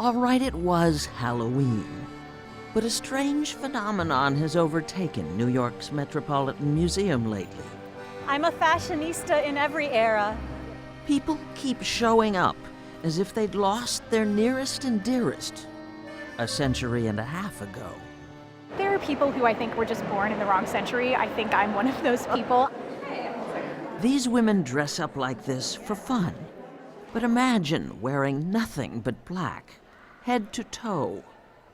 All right, it was Halloween, but a strange phenomenon has overtaken New York's Metropolitan Museum lately. I'm a fashionista in every era. People keep showing up as if they'd lost their nearest and dearest a century and a half ago. There are people who I think were just born in the wrong century. I think I'm one of those people. These women dress up like this for fun. But imagine wearing nothing but black, head to toe,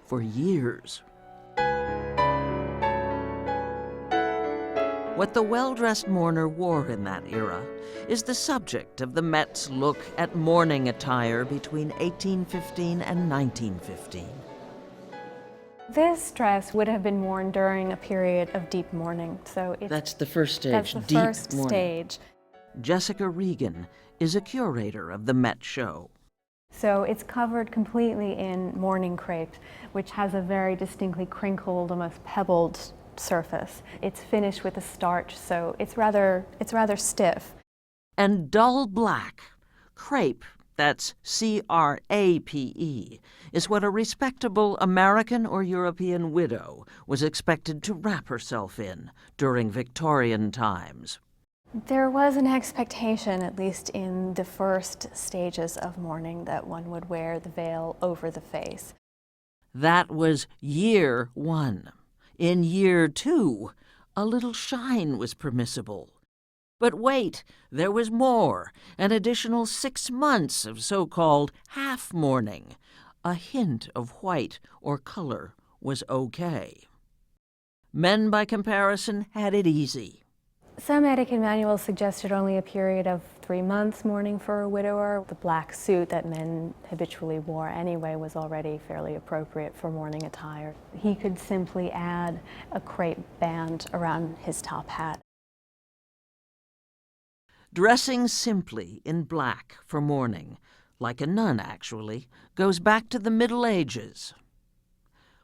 for years. What the well-dressed mourner wore in that era is the subject of the Met's look at mourning attire between 1815 and 1915. This dress would have been worn during a period of deep mourning, so that's the first stage. That's the deep first mourning. stage. Jessica Regan is a curator of the Met show. So it's covered completely in mourning crepe, which has a very distinctly crinkled, almost pebbled surface. It's finished with a starch, so it's rather stiff. And dull black, crepe, that's C-R-A-P-E, is what a respectable American or European widow was expected to wrap herself in during Victorian times. There was an expectation, at least in the first stages of mourning, that one would wear the veil over the face. That was year one. In year two, a little shine was permissible. But wait, there was more, an additional 6 months of so-called half-mourning. A hint of white or color was okay. Men, by comparison, had it easy. Some etiquette manuals suggested only a period of 3 months mourning for a widower. The black suit that men habitually wore anyway was already fairly appropriate for mourning attire. He could simply add a crepe band around his top hat. Dressing simply in black for mourning, like a nun actually, goes back to the Middle Ages.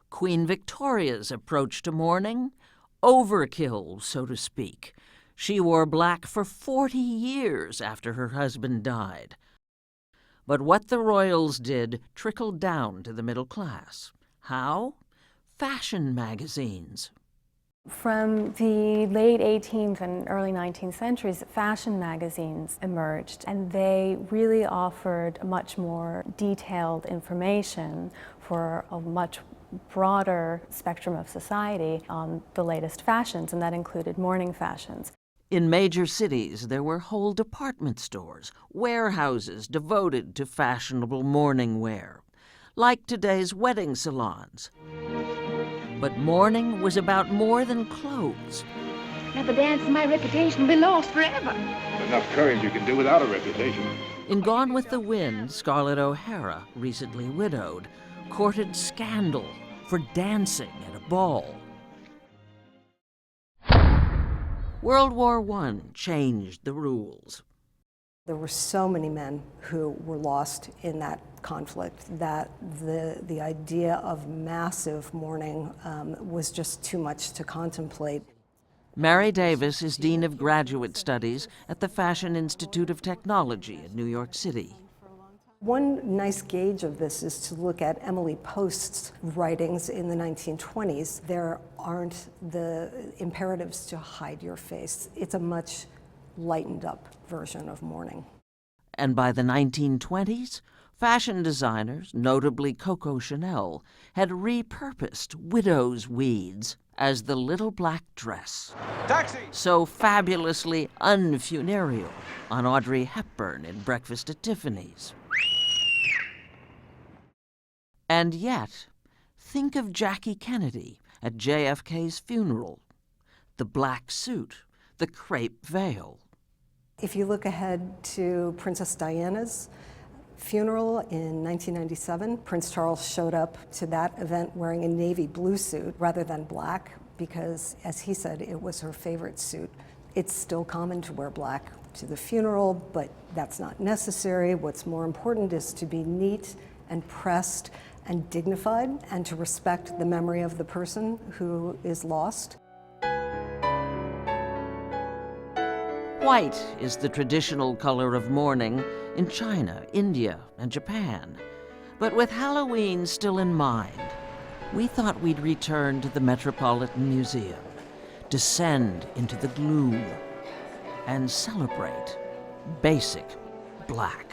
Queen Victoria's approach to mourning? Overkill, so to speak. She wore black for 40 years after her husband died. But what the royals did trickled down to the middle class. How? Fashion magazines. From the late 18th and early 19th centuries, fashion magazines emerged, and they really offered much more detailed information for a much broader spectrum of society on the latest fashions, and that included mourning fashions. In major cities, there were whole department stores, warehouses devoted to fashionable mourning wear, like today's wedding salons. But mourning was about more than clothes. Never dance and my reputation will be lost forever. Enough courage you can do without a reputation. In Gone with the Wind, Scarlett O'Hara, recently widowed, courted scandal for dancing at a ball. World War I changed the rules. There were so many men who were lost in that conflict that the idea of massive mourning was just too much to contemplate. Mary Davis is Dean of Graduate Studies at the Fashion Institute of Technology in New York City. One nice gauge of this is to look at Emily Post's writings in the 1920s. There aren't the imperatives to hide your face. It's a much lightened up version of mourning. And by the 1920s, fashion designers, notably Coco Chanel, had repurposed widow's weeds as the little black dress. Taxi! So fabulously unfunereal on Audrey Hepburn in Breakfast at Tiffany's. And yet, think of Jackie Kennedy at JFK's funeral. The black suit, the crepe veil. If you look ahead to Princess Diana's funeral in 1997, Prince Charles showed up to that event wearing a navy blue suit rather than black because, as he said, it was her favorite suit. It's still common to wear black to the funeral, but that's not necessary. What's more important is to be neat and pressed and dignified and to respect the memory of the person who is lost. White is the traditional color of mourning in China, India, and Japan. But with Halloween still in mind, we thought we'd return to the Metropolitan Museum, descend into the gloom, and celebrate basic black.